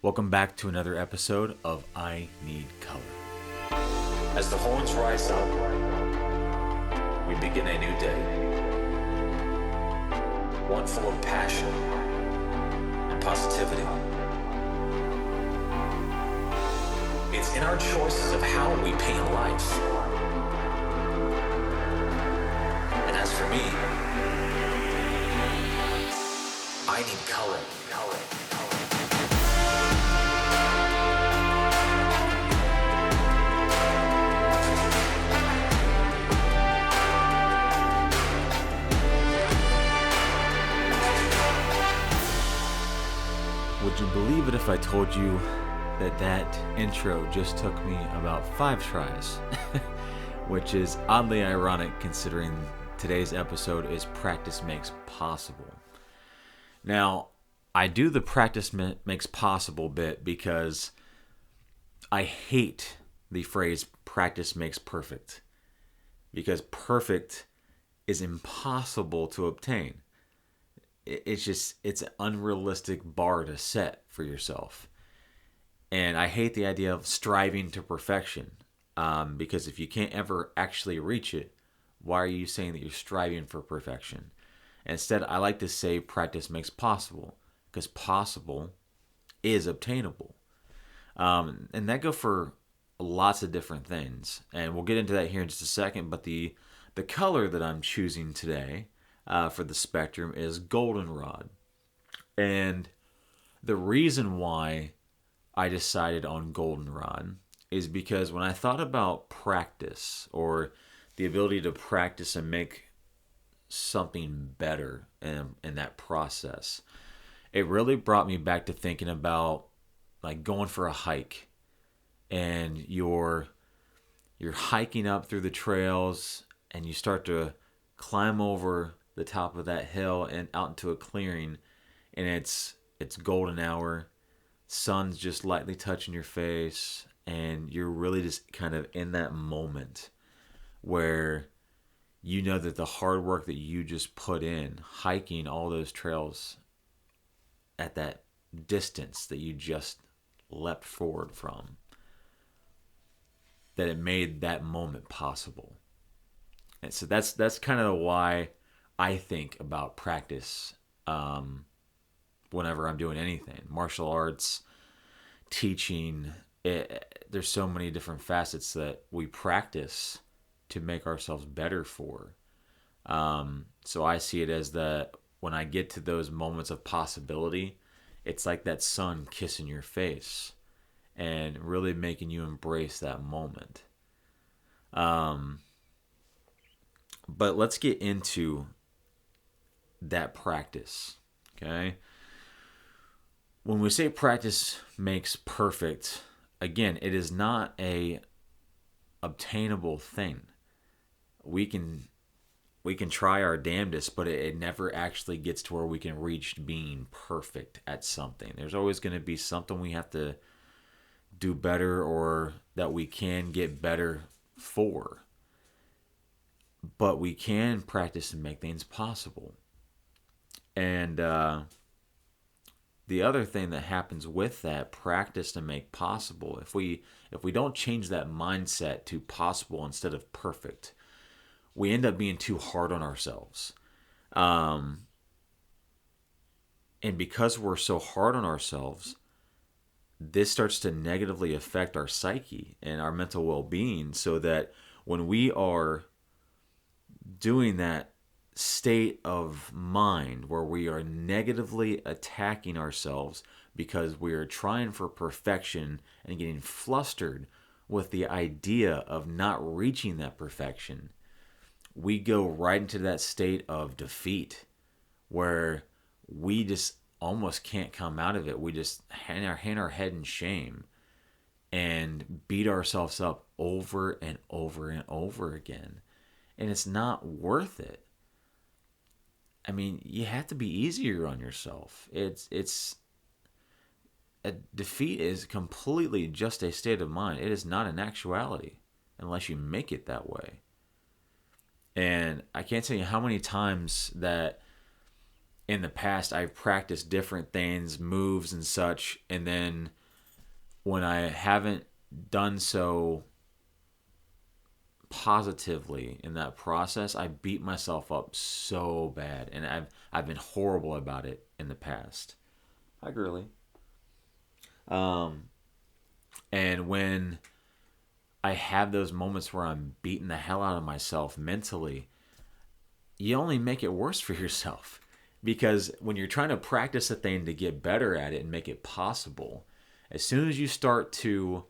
Welcome back to another episode of I Need Color. As the horns rise up, we begin a new day. One full of passion and positivity. It's in our choices of how we paint life. And as for me, I need color. Would you believe it if I told you that intro just took me about 5 tries? Which is oddly ironic considering today's episode is Practice Makes Possible. Now, I do the practice makes possible bit because I hate the phrase practice makes perfect. Because perfect is impossible to obtain. It's an unrealistic bar to set for yourself. And I hate the idea of striving to perfection. Because if you can't ever actually reach it, why are you saying that you're striving for perfection? Instead, I like to say practice makes possible. Because possible is obtainable. And that go for lots of different things. And we'll get into that here in just a second. But the color that I'm choosing today for the spectrum is Goldenrod. And the reason why I decided on Goldenrod is because when I thought about practice or the ability to practice and make something better in that process, it really brought me back to thinking about like going for a hike and you're hiking up through the trails and you start to climb over the top of that hill and out into a clearing, and it's golden hour, sun's just lightly touching your face, and you're really just kind of in that moment where you know that the hard work that you just put in hiking all those trails at that distance that you just leapt forward from, that it made that moment possible. And so that's kind of why I think about practice whenever I'm doing anything. Martial arts, teaching, there's so many different facets that we practice to make ourselves better for. So I see it as that when I get to those moments of possibility, it's like that sun kissing your face and really making you embrace that moment. But let's get into that practice, okay? When we say practice makes perfect, again, it is not a obtainable thing. We can try our damnedest, but it never actually gets to where we can reach being perfect at something. There's always going to be something we have to do better or that we can get better for. But we can practice and make things possible. And the other thing that happens with that practice to make possible, if we don't change that mindset to possible instead of perfect, we end up being too hard on ourselves. And because we're so hard on ourselves, this starts to negatively affect our psyche and our mental well-being, so that when we are doing that state of mind where we are negatively attacking ourselves because we are trying for perfection and getting flustered with the idea of not reaching that perfection, we go right into that state of defeat where we just almost can't come out of it. We just hang our head in shame and beat ourselves up over and over and over again. And it's not worth it. I mean, you have to be easier on yourself. It's a defeat is completely just a state of mind. It is not an actuality unless you make it that way. And I can't tell you how many times that in the past I've practiced different things, moves and such, and then when I haven't done so positively in that process, I beat myself up so bad, and I've been horrible about it in the past. Hi, girly. Um, and when I have those moments where I'm beating the hell out of myself mentally, you only make it worse for yourself. Because when you're trying to practice a thing to get better at it and make it possible, as soon as you start to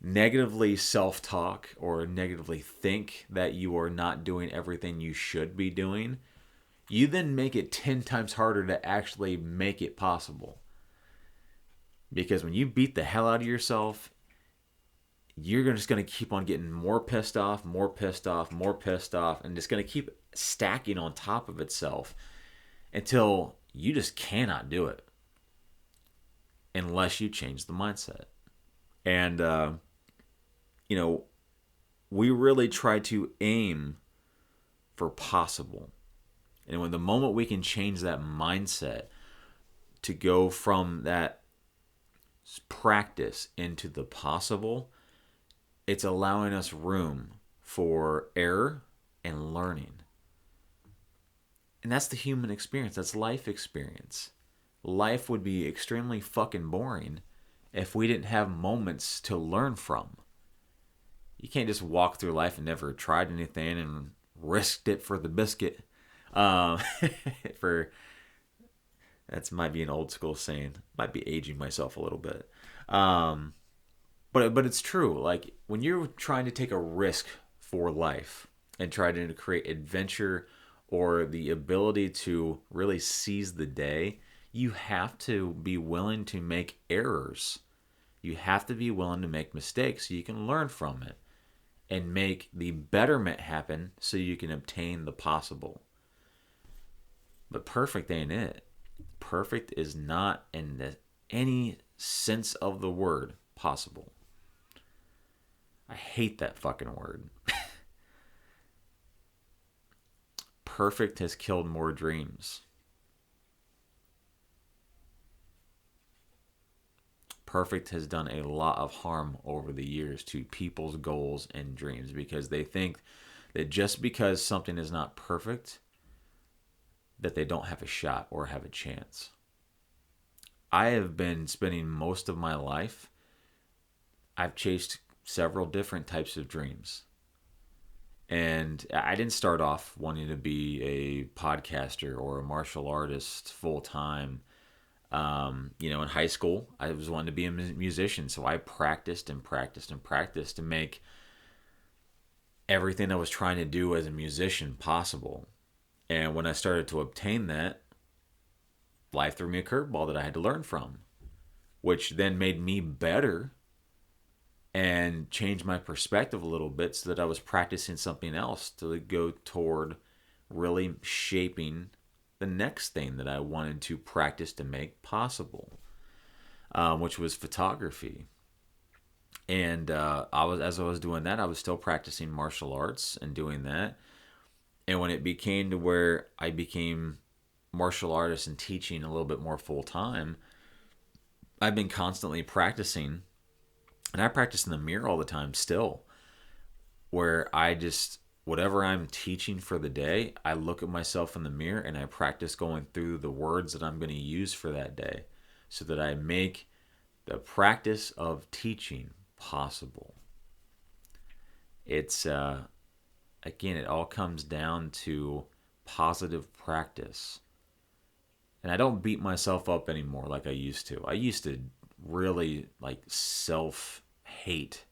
negatively self talk or negatively think that you are not doing everything you should be doing, you then make it 10 times harder to actually make it possible. Because when you beat the hell out of yourself, you're just going to keep on getting more pissed off, more pissed off, more pissed off, and it's going to keep stacking on top of itself until you just cannot do it unless you change the mindset. And, we really try to aim for possible. And when the moment we can change that mindset to go from that practice into the possible, it's allowing us room for error and learning. And that's the human experience. That's life experience. Life would be extremely fucking boring if we didn't have moments to learn from. You can't just walk through life and never tried anything and risked it for the biscuit. For That's might be an old school saying. Might be aging myself a little bit. But it's true. Like when you're trying to take a risk for life and try to create adventure or the ability to really seize the day, you have to be willing to make errors. You have to be willing to make mistakes so you can learn from it and make the betterment happen so you can obtain the possible. But perfect ain't it. Perfect is not in any sense of the word possible. I hate that fucking word. Perfect has killed more dreams. Perfect has done a lot of harm over the years to people's goals and dreams because they think that just because something is not perfect, that they don't have a shot or have a chance. I have been spending most of my life, I've chased several different types of dreams. And I didn't start off wanting to be a podcaster or a martial artist full time. In high school, I was wanting to be a musician. So I practiced and practiced and practiced to make everything I was trying to do as a musician possible. And when I started to obtain that, life threw me a curveball that I had to learn from, which then made me better and changed my perspective a little bit so that I was practicing something else to go toward really shaping the next thing that I wanted to practice to make possible, which was photography. And as I was doing that, I was still practicing martial arts and doing that. And when it became to where I became martial artist and teaching a little bit more full time, I've been constantly practicing. And I practice in the mirror all the time still, where I just, whatever I'm teaching for the day, I look at myself in the mirror and I practice going through the words that I'm going to use for that day so that I make the practice of teaching possible. It's, again, it all comes down to positive practice. And I don't beat myself up anymore like I used to. I used to really self-hate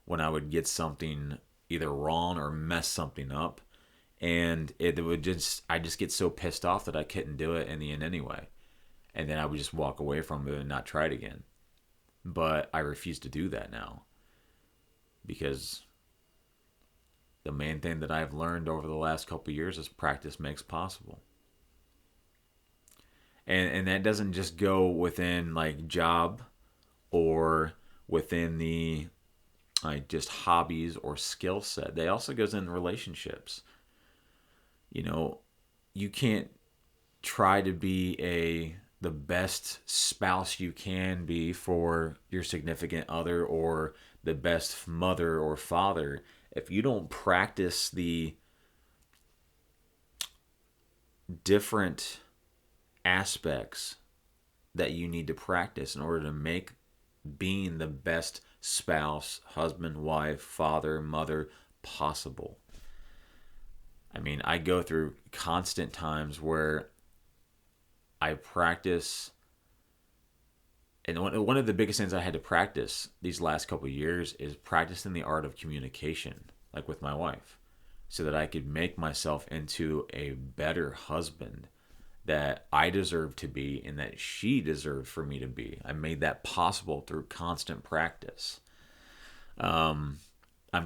when I would get something either wrong or mess something up, and I just get so pissed off that I couldn't do it in the end anyway, and then I would just walk away from it and not try it again. But I refuse to do that now because the main thing that I've learned over the last couple of years is practice makes possible. And that doesn't just go within job or within the just hobbies or skill set. They also goes in relationships. You can't try to be the best spouse you can be for your significant other, or the best mother or father, if you don't practice the different aspects that you need to practice in order to make being the best spouse, husband, wife, father, mother possible. I mean, I go through constant times where I practice, and one of the biggest things I had to practice these last couple of years is practicing the art of communication, like with my wife, so that I could make myself into a better husband that I deserve to be and that she deserved for me to be. I made that possible through constant practice. I'm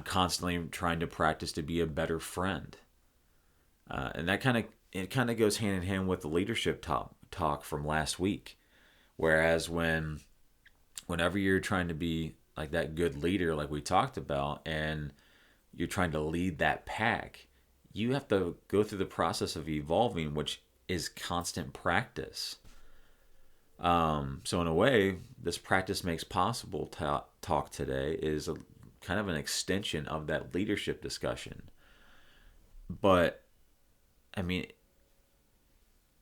constantly trying to practice to be a better friend, and that kind of goes hand in hand with the leadership talk from last week. Whereas whenever you're trying to be like that good leader, like we talked about, and you're trying to lead that pack, you have to go through the process of evolving, which is constant practice. So in a way, this practice makes possible talk today is a kind of an extension of that leadership discussion. But I mean,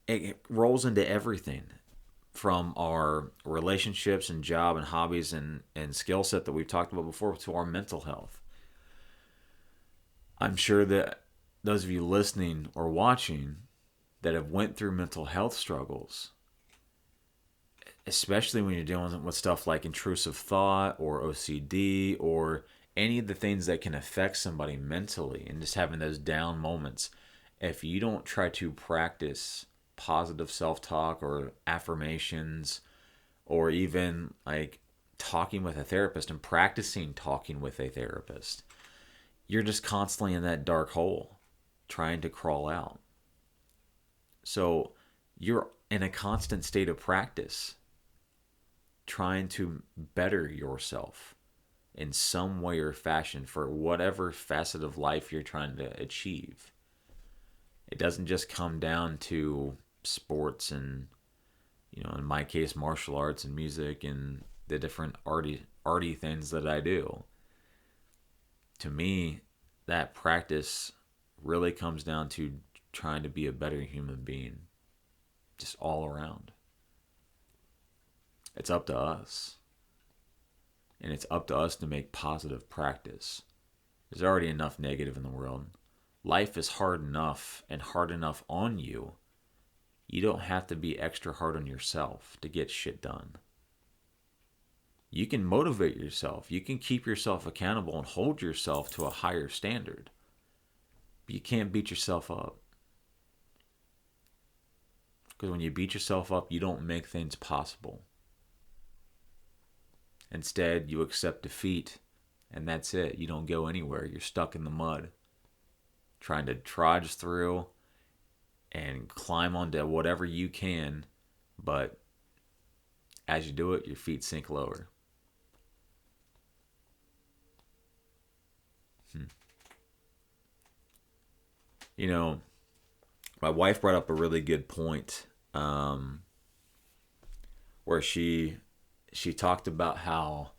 it rolls into everything from our relationships and job and hobbies and skill set that we've talked about before to our mental health. I'm sure that those of you listening or watching that have went through mental health struggles, especially when you're dealing with stuff like intrusive thought or OCD or any of the things that can affect somebody mentally and just having those down moments, if you don't try to practice positive self-talk or affirmations, or even like talking with a therapist and practicing talking with a therapist, you're just constantly in that dark hole trying to crawl out. So you're in a constant state of practice trying to better yourself in some way or fashion for whatever facet of life you're trying to achieve. It doesn't just come down to sports and, in my case, martial arts and music and the different arty things that I do. To me, that practice really comes down to trying to be a better human being, just all around. It's up to us. And it's up to us to make positive practice. There's already enough negative in the world. Life is hard enough and hard enough on you. You don't have to be extra hard on yourself to get shit done. You can motivate yourself. You can keep yourself accountable and hold yourself to a higher standard. But you can't beat yourself up. Because when you beat yourself up, you don't make things possible. Instead, you accept defeat, and that's it. You don't go anywhere. You're stuck in the mud, trying to trudge through and climb onto whatever you can, but as you do it, your feet sink lower. My wife brought up a really good point, where she talked about how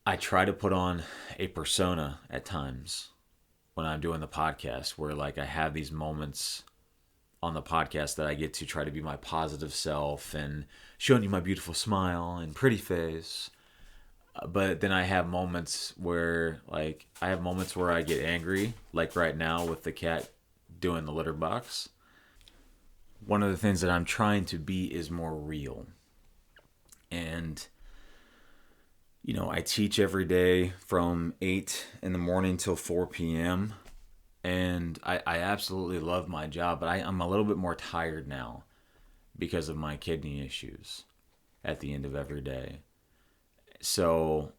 I try to put on a persona at times when I'm doing the podcast, where like I have these moments on the podcast that I get to try to be my positive self and showing you my beautiful smile and pretty face. But then I have moments where I get angry, like right now with the cat doing the litter box. One of the things that I'm trying to be is more real. And I teach every day from 8 in the morning till 4 p.m. And I absolutely love my job, but I'm a little bit more tired now because of my kidney issues at the end of every day. So,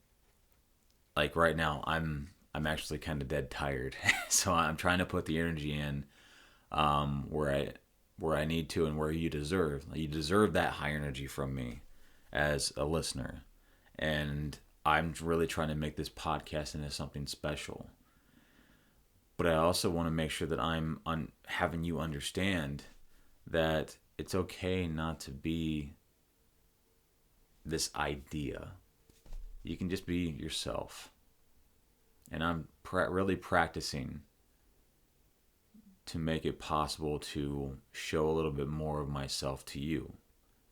like right now, I'm actually kind of dead tired. So I'm trying to put the energy in where I need to and where you deserve. You deserve that high energy from me as a listener. And I'm really trying to make this podcast into something special. But I also want to make sure that I'm having you understand that it's okay not to be this idea. You can just be yourself. And I'm really practicing to make it possible to show a little bit more of myself to you,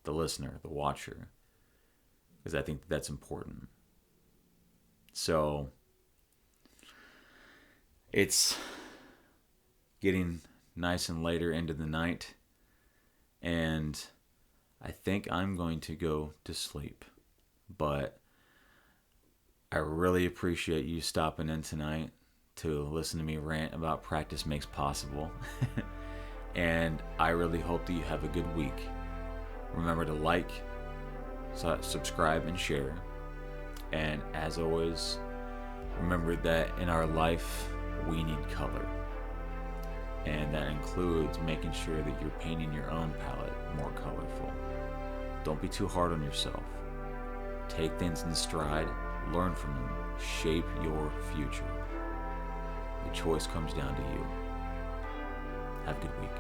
the listener, the watcher, because I think that's important. So it's getting nice and later into the night, and I think I'm going to go to sleep. But I really appreciate you stopping in tonight to listen to me rant about practice makes possible. And I really hope that you have a good week. Remember to like, subscribe, and share. And as always, remember that in our life, we need color. And that includes making sure that you're painting your own palette more colorful. Don't be too hard on yourself. Take things in stride, learn from them, shape your future. The choice comes down to you. Have a good week.